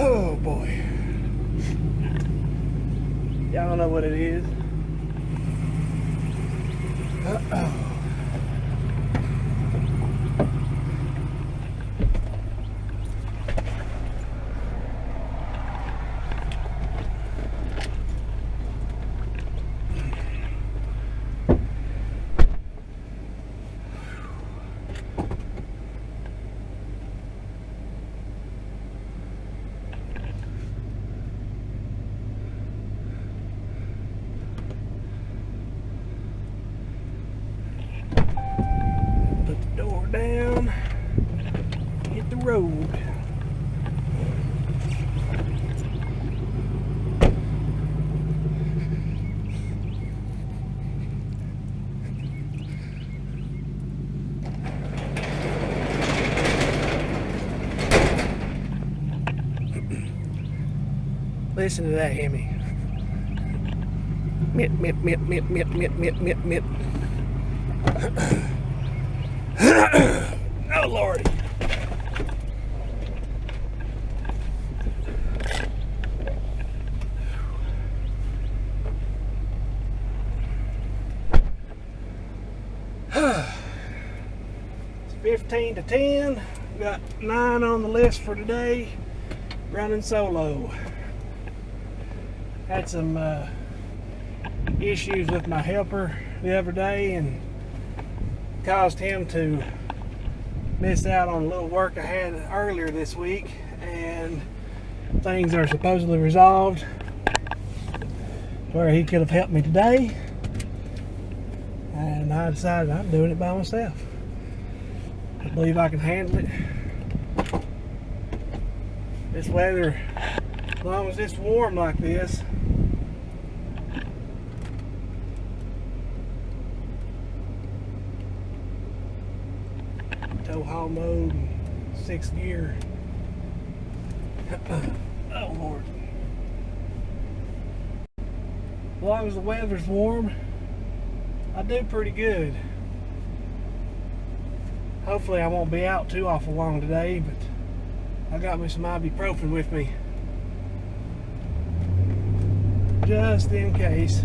Oh boy. Y'all know what it is. Uh-oh. Down, hit the road. Listen to that Hemi. Mip, mip, mip, mip, mip, mip, mip, mip, mip. Oh Lordy. It's 15 to 10. Got 9 on the list for today. Running solo. Had some issues with my helper the other day and caused him to miss out on a little work I had earlier this week, and things are supposedly resolved where he could have helped me today, and I decided I'm doing it by myself. I believe I can handle it. This weather, as long as it's warm like this, tow haul mode, 6th gear. Oh Lord. As long as the weather's warm, I do pretty good. Hopefully I won't be out too awful long today, but I got me some ibuprofen with me, just in case.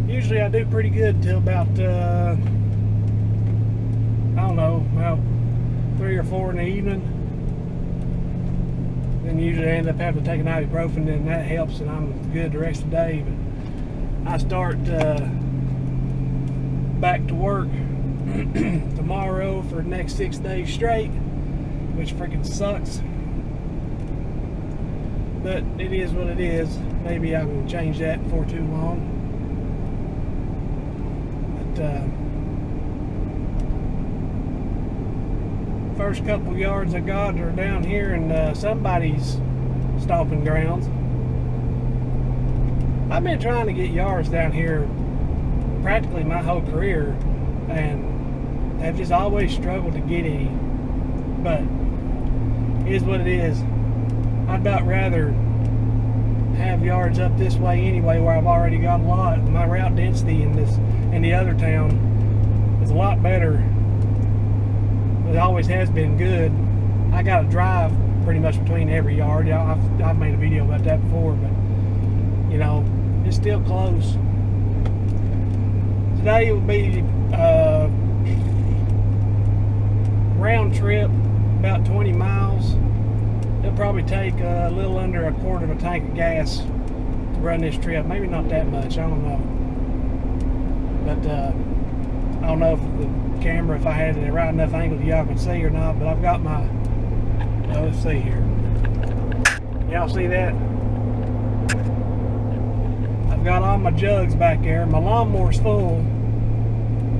Usually I do pretty good till about I don't know, about 3 or 4 in the evening. Then usually I end up having to take an ibuprofen, and that helps, and I'm good the rest of the day. But I start back to work tomorrow for the next 6 days straight, which freaking sucks. But it is what it is. Maybe I can change that before too long. But first couple yards I got are down here in somebody's stomping grounds. I've been trying to get yards down here practically my whole career, and have just always struggled to get any. But it is what it is. I'd about rather have yards up this way anyway, where I've already got a lot. My route density in the other town is a lot better. It always has been good. I got to drive pretty much between every yard. I've made a video about that before, but you know, it's still close. Today will be round trip, about 20 miles. It'll probably take a little under a quarter of a tank of gas to run this trip. Maybe not that much, I don't know. But I don't know if the camera, if I had it at the right enough angle y'all can see or not, but I've got my, well, let's see here. Y'all see that? I've got all my jugs back there. My lawnmower's full,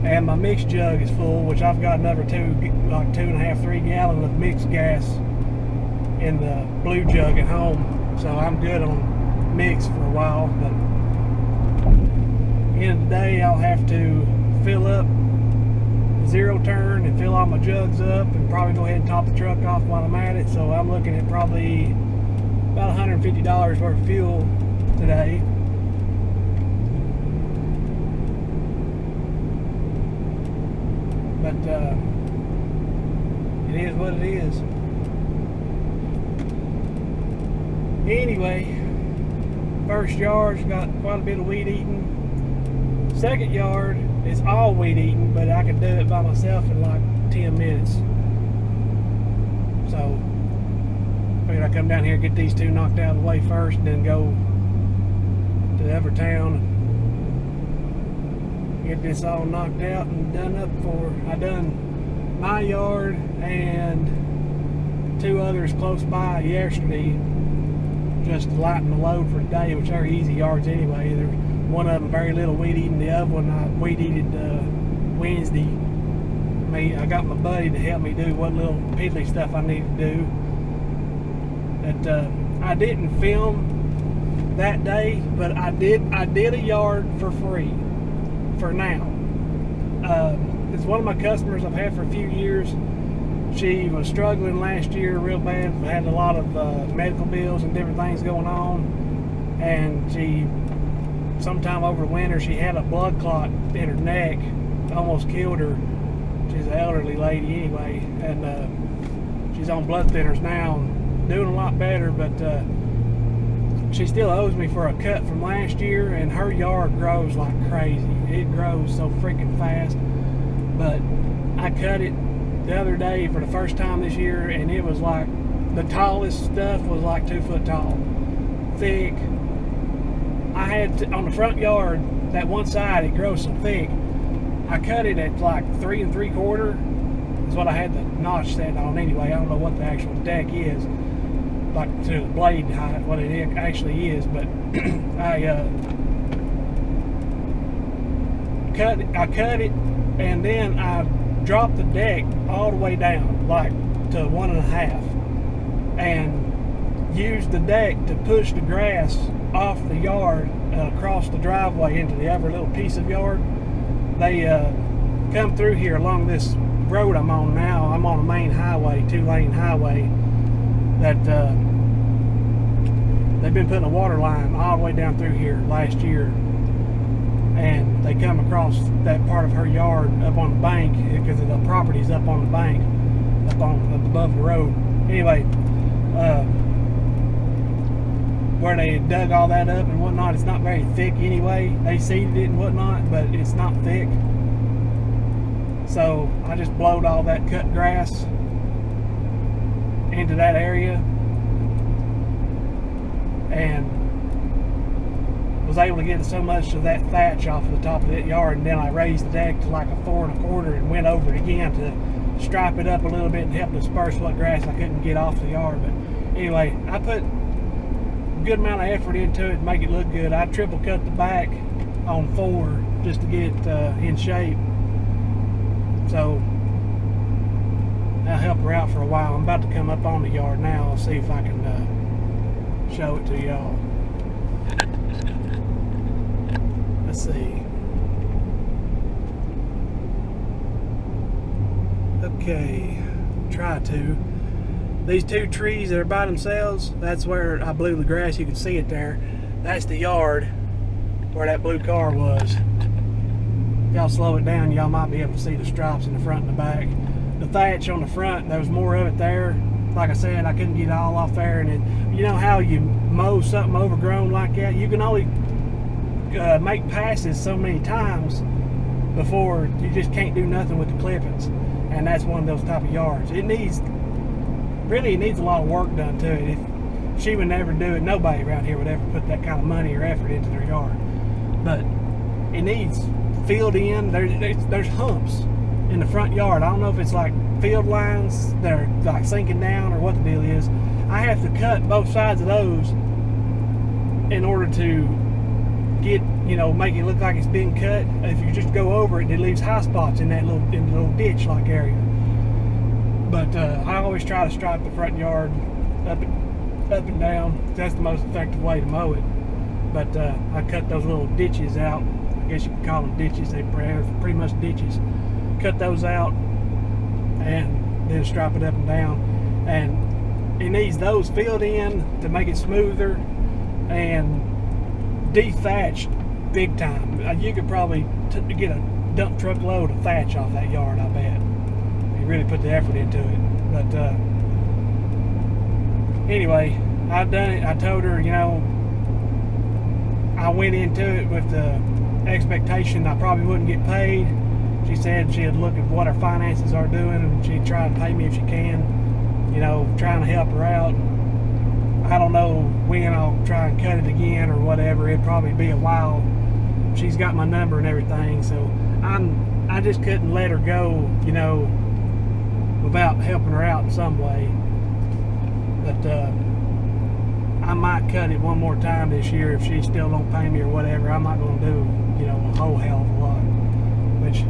and my mixed jug is full, which I've got another like 2.5, 3 gallons of mixed gas in the blue jug at home. So I'm good on mix for a while, but at the end of the day, I'll have to fill up zero turn and fill all my jugs up and probably go ahead and top the truck off while I'm at it. So I'm looking at probably about $150 worth of fuel today. But it is what it is. Anyway, first yard's got quite a bit of weed eating. Second yard is all weed eating, but I can do it by myself in like 10 minutes. So figured I'd come down here and get these two knocked out of the way first, and then go to the other town and get this all knocked out and done up for. I done my yard and 2 others close by yesterday, just to lighten the load for the day, which are easy yards anyway. There's one of them very little weed eating, the other one I weed eated Wednesday. I got my buddy to help me do what little piddly stuff I need to do. But I didn't film that day, but I did a yard for free for now. It's one of my customers I've had for a few years. She was struggling last year real bad, had a lot of medical bills and different things going on, and she, sometime over winter, she had a blood clot in her neck, almost killed her. She's an elderly lady anyway, and she's on blood thinners now, and doing a lot better, but she still owes me for a cut from last year, and her yard grows like crazy. It grows so freaking fast, but I cut it the other day for the first time this year, and it was like, the tallest stuff was like 2 foot tall, thick. I had to, on the front yard, that one side, it grows so thick, I cut it at like 3 3/4 is what I had the notch set on anyway. I don't know what the actual deck is, like to the blade height, what it actually is, but I cut it, and then I dropped the deck all the way down, like to 1.5, and used the deck to push the grass off the yard across the driveway into the other little piece of yard. They come through here along this road I'm on now. I'm on a main highway, 2-lane highway, that they've been putting a water line all the way down through here last year, and they come across that part of her yard up on the bank, because the property's up on the bank, up above the road. Anyway, where they dug all that up and whatnot, it's not very thick anyway. They seeded it and whatnot, but it's not thick. So I just blowed all that cut grass into that area, and was able to get so much of that thatch off of the top of that yard, and then I raised the deck to like a 4 1/4 and went over it again to stripe it up a little bit and help disperse what grass I couldn't get off the yard. But anyway, I put a good amount of effort into it to make it look good. I triple cut the back on 4 just to get it in shape. So I'll help her out for a while. I'm about to come up on the yard now. I'll see if I can show it to y'all. Let's see. Okay, try to. These 2 trees that are by themselves, that's where I blew the grass. You can see it there. That's the yard where that blue car was. If y'all slow it down, y'all might be able to see the stripes in the front and the back. The thatch on the front, there was more of it there. Like I said, I couldn't get it all off there. And it, you know how you mow something overgrown like that? You can only make passes so many times before you just can't do nothing with the clippings. And that's one of those type of yards. It needs a lot of work done to it. If she would never do it, nobody around here would ever put that kind of money or effort into their yard. But it needs filled in. There's humps in the front yard. I don't know if it's like field lines that are like sinking down or what the deal is. I have to cut both sides of those in order to get, you know, make it look like it's been cut. If you just go over it, it leaves high spots in that little ditch like area. But I always try to stripe the front yard up and down. That's the most effective way to mow it. But I cut those little ditches out. I guess you could call them ditches. They're pretty much ditches. Cut those out and then stripe it up and down. And it needs those filled in to make it smoother and de-thatched big time. You could probably get a dump truck load of thatch off that yard, I bet. You really put the effort into it. But anyway, I've done it. I told her, you know, I went into it with the expectation I probably wouldn't get paid. She said she'd look at what her finances are doing and she'd try to pay me if she can, you know, trying to help her out. I don't know when I'll try and cut it again or whatever. It'd probably be a while. She's got my number and everything, so I just couldn't let her go, you know, without helping her out in some way. But I might cut it one more time this year if she still don't pay me or whatever. I'm not going to do, you know, a whole hell of a lot. Which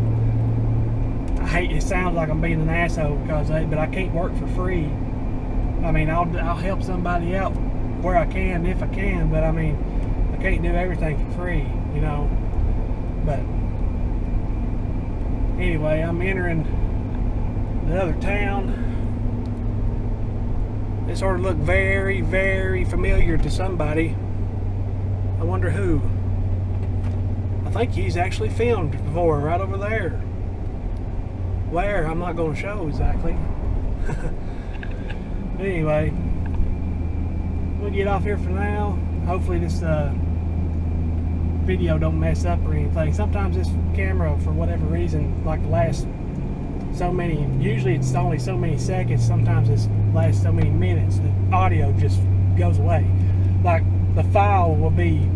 I hate. It sounds like I'm being an asshole because but I can't work for free. I mean, I'll help somebody out where I can if I can, but I mean, I can't do everything for free, you know. But anyway, I'm entering the other town. It sort of looked very, very familiar to somebody. I wonder who. I think he's actually filmed before, right over there. Where? I'm not going to show exactly. Anyway, we'll get off here for now. Hopefully this video don't mess up or anything. Sometimes this camera, for whatever reason, like the last so many, usually it's only so many seconds, sometimes it lasts so many minutes, the audio just goes away. Like the file will be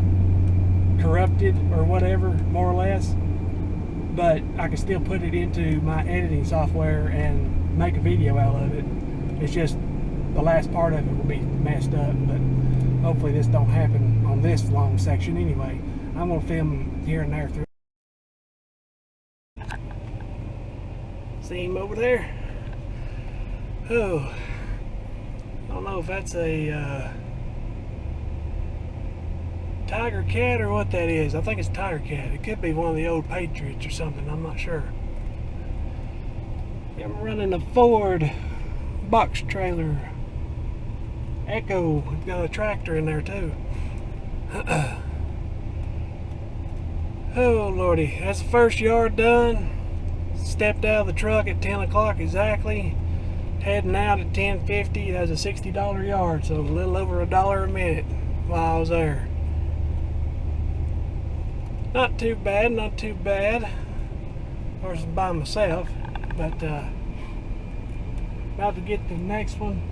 corrupted or whatever, more or less, but I can still put it into my editing software and make a video out of it. It's just the last part of it will be messed up, but hopefully this don't happen on this long section anyway. I'm going to film here and there through. See him over there? Oh, I don't know if that's a tiger cat or what that is. I think it's tiger cat. It could be one of the old Patriots or something. I'm not sure. Yeah, I'm running a Ford box trailer Echo. It's got a tractor in there too. Oh lordy, that's the first yard done. Stepped out of the truck at 10 o'clock exactly. Heading out at 10:50. That's a $60 yard, so a little over $1 a minute while I was there. Not too bad, not too bad. Of course, I'm by myself, but about to get to the next one.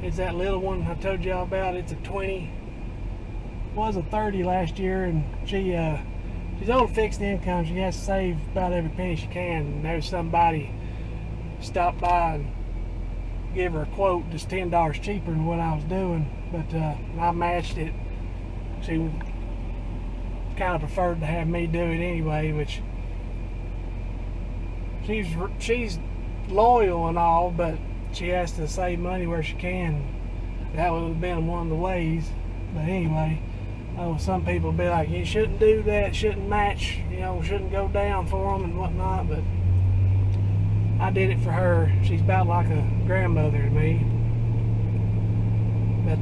It's that little one I told y'all about. It's a 20. Was a 30 last year, and she's on fixed income. She has to save about every penny she can. And there's somebody stopped by and give her a quote just $10 cheaper than what I was doing, but I matched it. She kind of preferred to have me do it anyway, which she's loyal and all, but she has to save money where she can. That would have been one of the ways. But anyway, some people be like, you shouldn't do that, shouldn't match, you know, shouldn't go down for them and whatnot, but I did it for her. She's about like a grandmother to me. But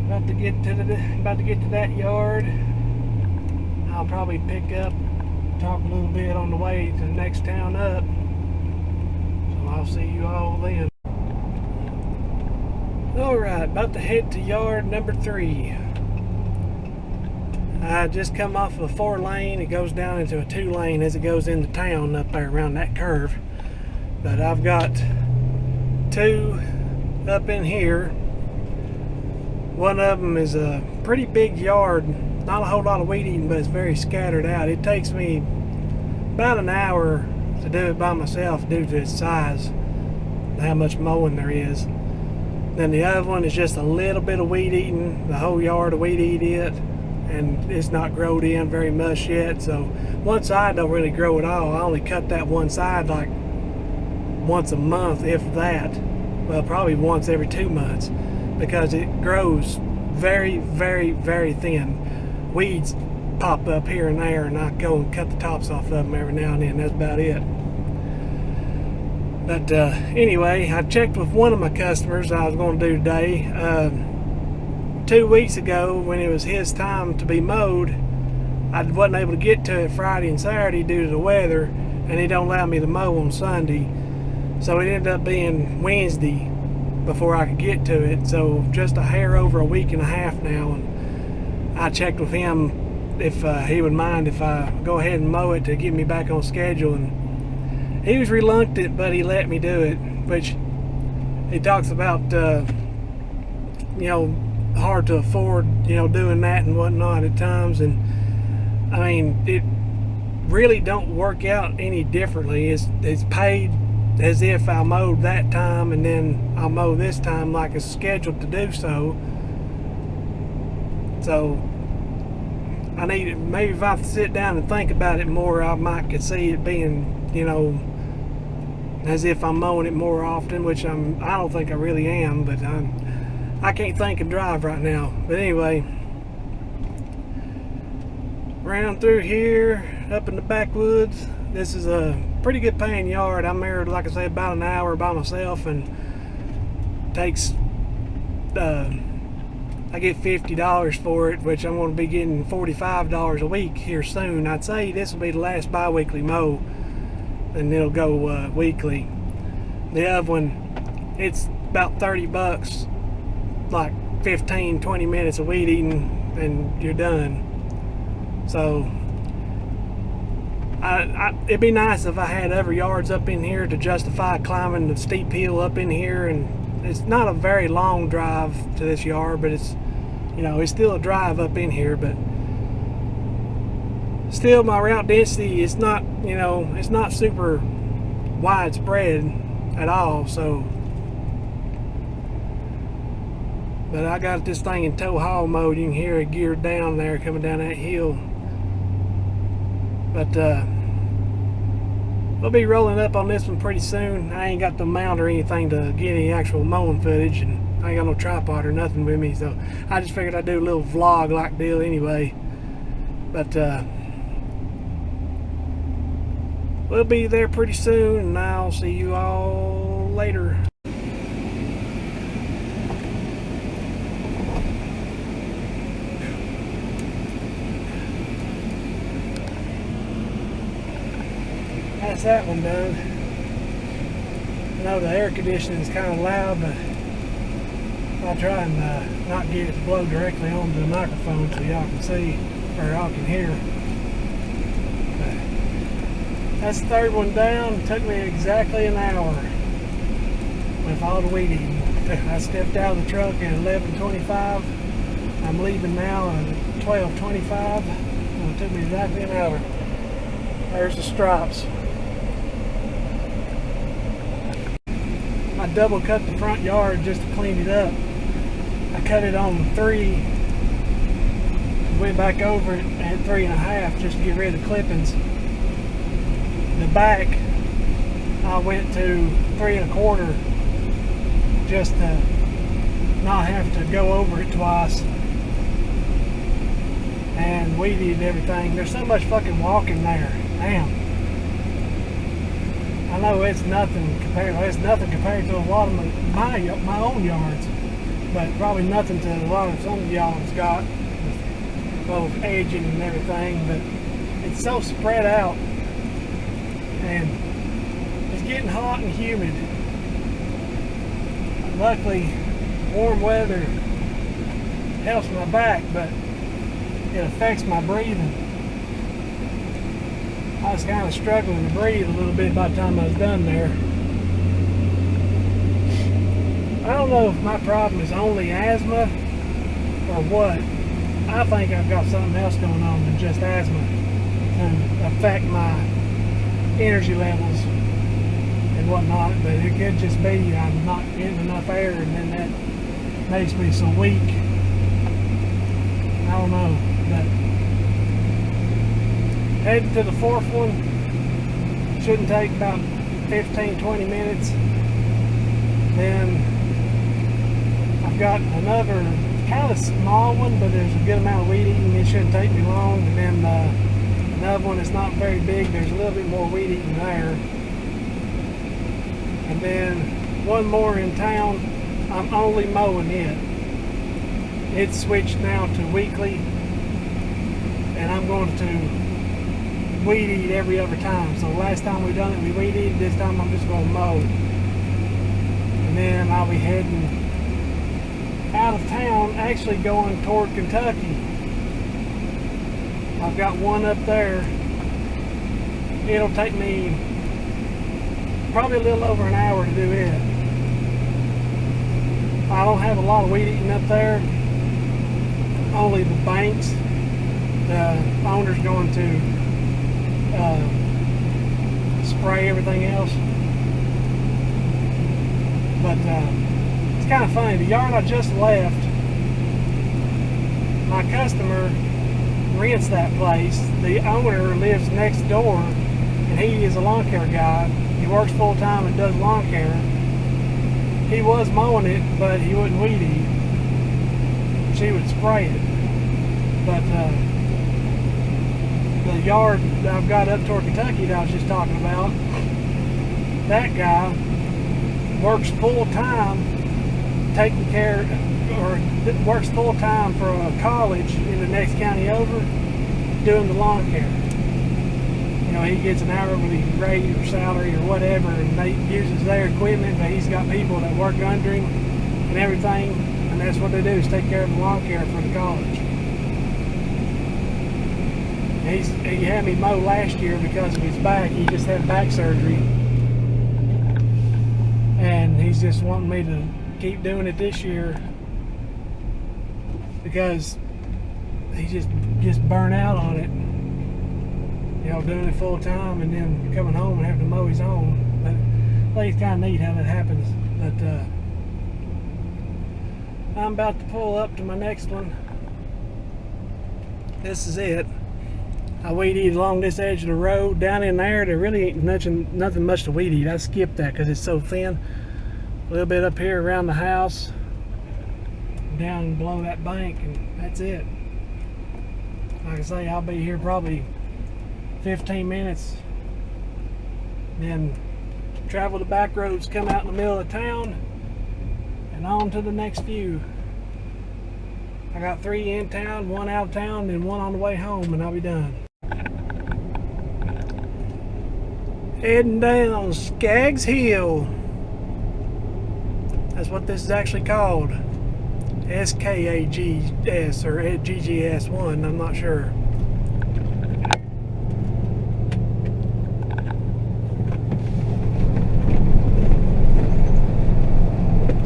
about to get to that yard. I'll probably pick up, talk a little bit on the way to the next town up. So I'll see you all then. Alright, about to head to yard number 3. I just come off of a 4-lane. It goes down into a 2-lane as it goes into town up there around that curve. But I've got 2 up in here. One of them is a pretty big yard. not a whole lot of weed eating, but it's very scattered out. It takes me about an hour to do it by myself due to its size, how much mowing there is. Then the other one is just a little bit of weed eating, the whole yard of weed eat it, and it's not growed in very much yet. So one side don't really grow at all. I only cut that one side like once a month, if that. Well, probably once every 2 months, because it grows very, very, very thin. Weeds pop up here and there, and I go and cut the tops off of them every now and then. That's about it. But anyway, I checked with one of my customers I was going to do today. 2 weeks ago, when it was his time to be mowed, I wasn't able to get to it Friday and Saturday due to the weather, and he don't allow me to mow on Sunday. So it ended up being Wednesday before I could get to it. So just a hair over a week and a half now, and I checked with him if he would mind if I go ahead and mow it to get me back on schedule, and he was reluctant, but he let me do it, which he talks about you know, hard to afford, you know, doing that and whatnot at times. And I mean, it really don't work out any differently. It's paid as if I mowed that time, and then I'll mow this time like it's scheduled to do so. So I need, maybe if I sit down and think about it more, I might could see it being, you know, as if I'm mowing it more often, which I don't think I really am, but I can't think and drive right now. But anyway, round through here, up in the backwoods. This is a pretty good paying yard. I'm there, like I say, about an hour by myself, and takes I get $50 for it, which I'm going to be getting $45 a week here soon. I'd say this will be the last bi-weekly mow, and it'll go weekly. The other one, it's about 30 bucks, like 15-20 minutes of weed eating, and you're done. So it'd be nice if I had other yards up in here to justify climbing the steep hill up in here. And it's not a very long drive to this yard, but it's, you know, it's still a drive up in here. But still, my route density is not, you know, it's not super widespread at all. So, but I got this thing in tow haul mode. You can hear it geared down there coming down that hill. But we'll be rolling up on this one pretty soon. I ain't got the mount or anything to get any actual mowing footage, and I ain't got no tripod or nothing with me, so I just figured I'd do a little vlog like deal anyway. But we'll be there pretty soon, and I'll see you all later. That's that one done. I know the air conditioning is kind of loud, but I'll try and not get it to blow directly onto the microphone so y'all can see, or y'all can hear. But that's the third one down. It took me exactly an hour with all the weed eating. I stepped out of the truck at 11:25. I'm leaving now at 12:25. It took me exactly an hour. There's the stripes. I double cut the front yard just to clean it up. I cut it on 3, went back over it at 3.5 just to get rid of the clippings. The back, I went to 3.25 just to not have to go over it twice. And weeded everything. There's so much fucking walking there. Damn. I know it's nothing compared to a lot of my own yards, but probably nothing to a lot of some of y'all's got with both edging and everything. But it's so spread out, and it's getting hot and humid. Luckily, warm weather helps my back, but it affects my breathing. I was kind of struggling to breathe a little bit by the time I was done there. I don't know if my problem is only asthma or what, I think I've got something else going on than just asthma to affect my energy levels and whatnot, but it could just be I'm not getting enough air, and then that makes me so weak. I don't know, but heading to the fourth one. Shouldn't take about 15-20 minutes. Then I've got another kind of small one, but there's a good amount of weed eating. It shouldn't take me long. And then another one that's not very big. There's a little bit more weed eating there. And then one more in town. I'm only mowing it. It's switched now to weekly, and I'm going to weed eat every other time. So last time we done it, we weed eat. This time I'm just going to mow. And then I'll be heading out of town, actually going toward Kentucky. I've got one up there. It'll take me probably a little over an hour to do it. I don't have a lot of weed eating up there. Only the banks. The owner's going to spray everything else. But it's kind of funny. The yard I just left, my customer rents that place. The owner lives next door, and he is a lawn care guy. He works full time and does lawn care. He was mowing it, but he wouldn't weed eat. She would spray it. But the yard that I've got up toward Kentucky that I was just talking about, that guy works full time taking care, or works full time for a college in the next county over doing the lawn care. You know, he gets an hourly rate or salary or whatever, and they uses their equipment, but he's got people that work under him and everything, and that's what they do, is take care of the lawn care for the college. He had me mow last year because of his back. He just had back surgery, and he's just wanting me to keep doing it this year because he just gets burnt out on it. You know, doing it full time and then coming home and having to mow his own. But I think it's kind of neat how that happens. But I'm about to pull up to my next one. This is it. I weed eat along this edge of the road. Down in there really ain't nothing much to weed eat. I skipped that because it's so thin. A little bit up here around the house, down below that bank, and that's it. Like I say, I'll be here probably 15 minutes, then travel the back roads, come out in the middle of town, and on to the next few. I got 3 in town, 1 out of town, and 1 on the way home, and I'll be done. Heading down Skaggs Hill. That's what this is actually called. SKAGS or GGS1, I'm not sure.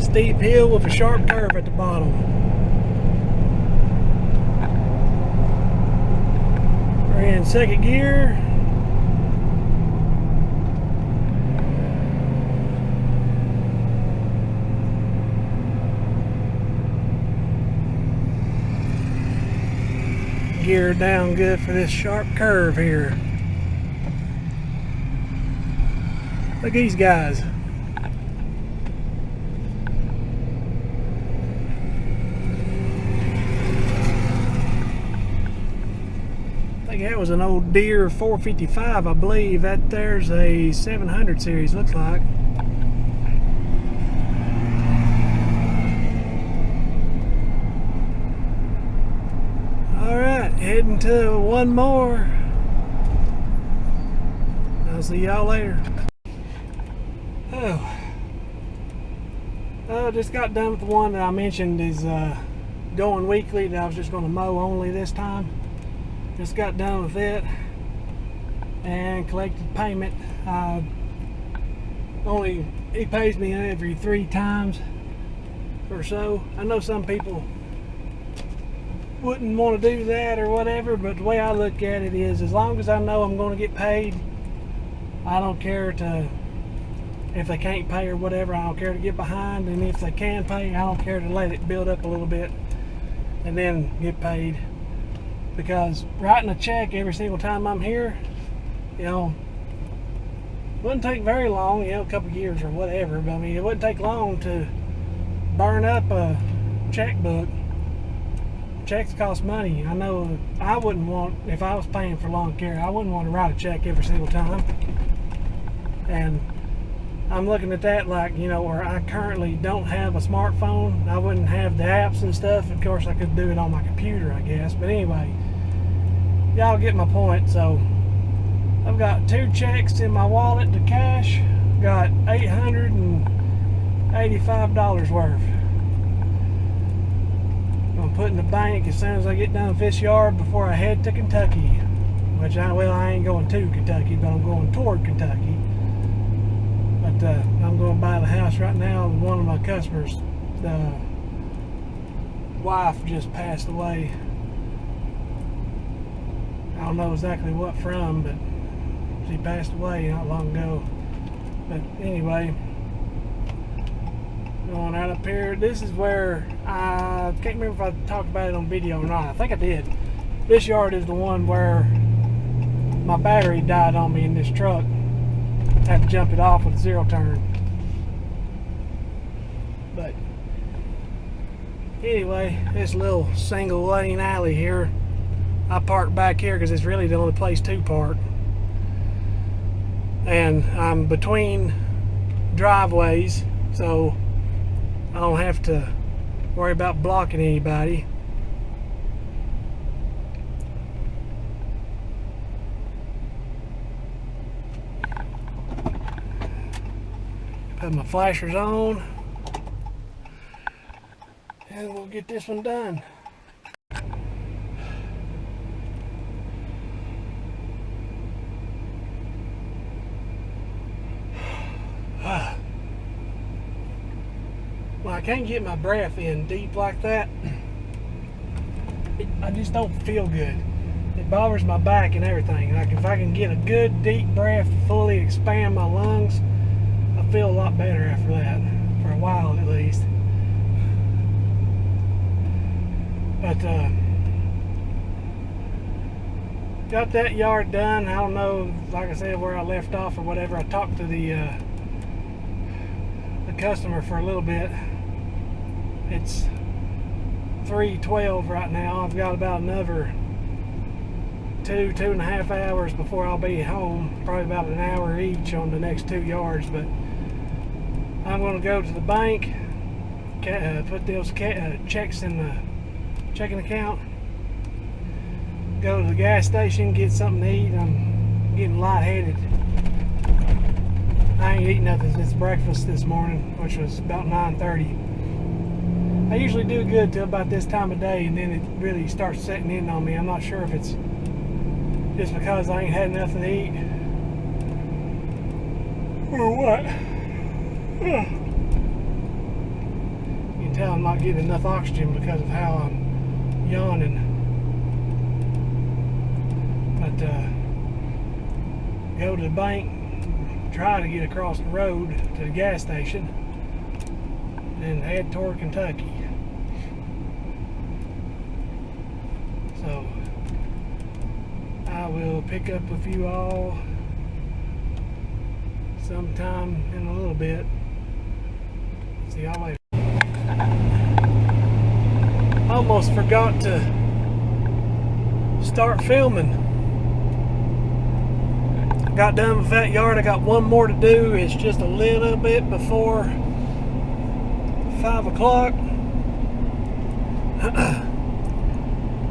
Steep hill with a sharp curve at the bottom. We're in second gear. Gear down good for this sharp curve here. Look at these guys. I think that was an old Deere 455, I believe. That there's a 700 series, looks like. Alright, heading to one more. I'll see y'all later. I just got done with the one that I mentioned is going weekly, that I was just going to mow only this time. Just got done with it and collected payment. He pays me every 3 times or so. I know some people wouldn't want to do that or whatever, but the way I look at it is, as long as I know I'm going to get paid, I don't care if they can't pay or whatever. I don't care to get behind, and if they can pay, I don't care to let it build up a little bit and then get paid. Because writing a check every single time I'm here, you know, wouldn't take very long, you know, a couple years or whatever, but I mean, it wouldn't take long to burn up a checkbook. Checks cost money. I know I wouldn't want, if I was paying for lawn care, I wouldn't want to write a check every single time. And I'm looking at that like, you know, where I currently don't have a smartphone, I wouldn't have the apps and stuff. Of course, I could do it on my computer, I guess. But anyway, y'all get my point. So I've got 2 checks in my wallet to cash. Got $885 worth. I'm gonna put in the bank as soon as I get done fish yard before I head to Kentucky. Which I ain't going to Kentucky, but I'm going toward Kentucky. But I'm going to buy the house right now. One of my customers, the wife just passed away. I don't know exactly what from, but she passed away not long ago. But anyway, going out up here. This is where I can't remember if I talked about it on video or not. I think I did. This yard is the one where my battery died on me in this truck. I had to jump it off with a 0 turn. But anyway, this little single lane alley here, I parked back here because it's really the only place to park. And I'm between driveways, so I don't have to worry about blocking anybody. Put my flashers on, and we'll get this one done. Well, I can't get my breath in deep like that. I just don't feel good. It bothers my back and everything. Like if I can get a good deep breath to fully expand my lungs, I feel a lot better after that, for a while at least. But got that yard done. I don't know, like I said, where I left off or whatever. I talked to the customer for a little bit. It's 3:12 right now. I've got about another 2.5 hours before I'll be home. Probably about an hour each on the next 2 yards. But I'm going to go to the bank, put those checks in the checking account, go to the gas station, get something to eat. I'm getting lightheaded. I ain't eating nothing since breakfast this morning, which was about 9:30. I usually do good till about this time of day, and then it really starts setting in on me. I'm not sure if it's just because I ain't had nothing to eat or what. You can tell I'm not getting enough oxygen because of how I'm yawning. But go to the bank, try to get across the road to the gas station, and head toward Kentucky. So I will pick up with you all sometime in a little bit. See y'all later. Almost forgot to start filming. Got done with that yard. I got one more to do. It's just a little bit before 5 o'clock.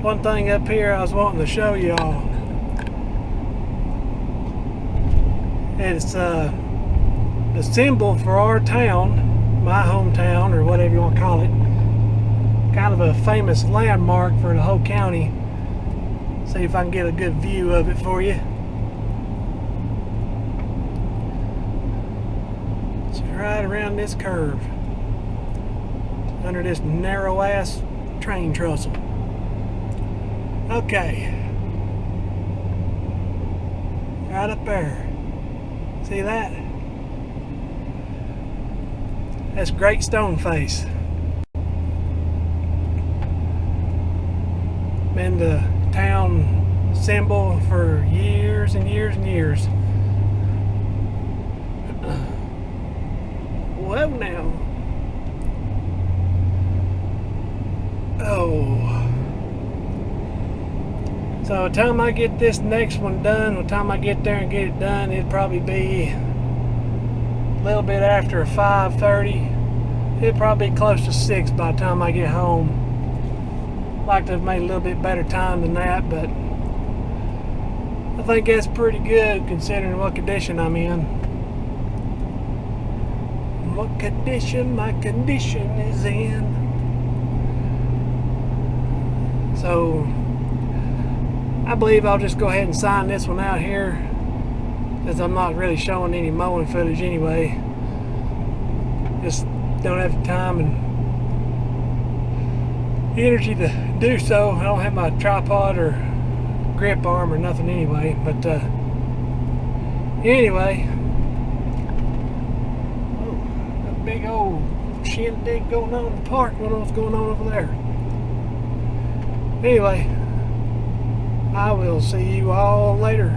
One thing up here I was wanting to show y'all. It's the symbol for our town, my hometown, or whatever you want to call it. Kind of a famous landmark for the whole county. See if I can get a good view of it for you. It's right around this curve, under this narrow ass train trestle. Okay. Right up there. See that? That's Great Stone Face. Been the town symbol for years and years and years. Whoa now. Oh. So by the time I get this next one done, by the time I get there and get it done, it'll probably be a little bit after 5:30. It'll probably be close to 6 by the time I get home. Like to have made a little bit better time than that, but I think that's pretty good considering what condition I'm in. What condition my condition is in. So I believe I'll just go ahead and sign this one out here, as I'm not really showing any mowing footage anyway. Just don't have the time and the energy to do so. I don't have my tripod or grip arm or nothing anyway, but anyway, a big old shindig going on in the park. I don't know what's going on over there. Anyway, I will see you all later.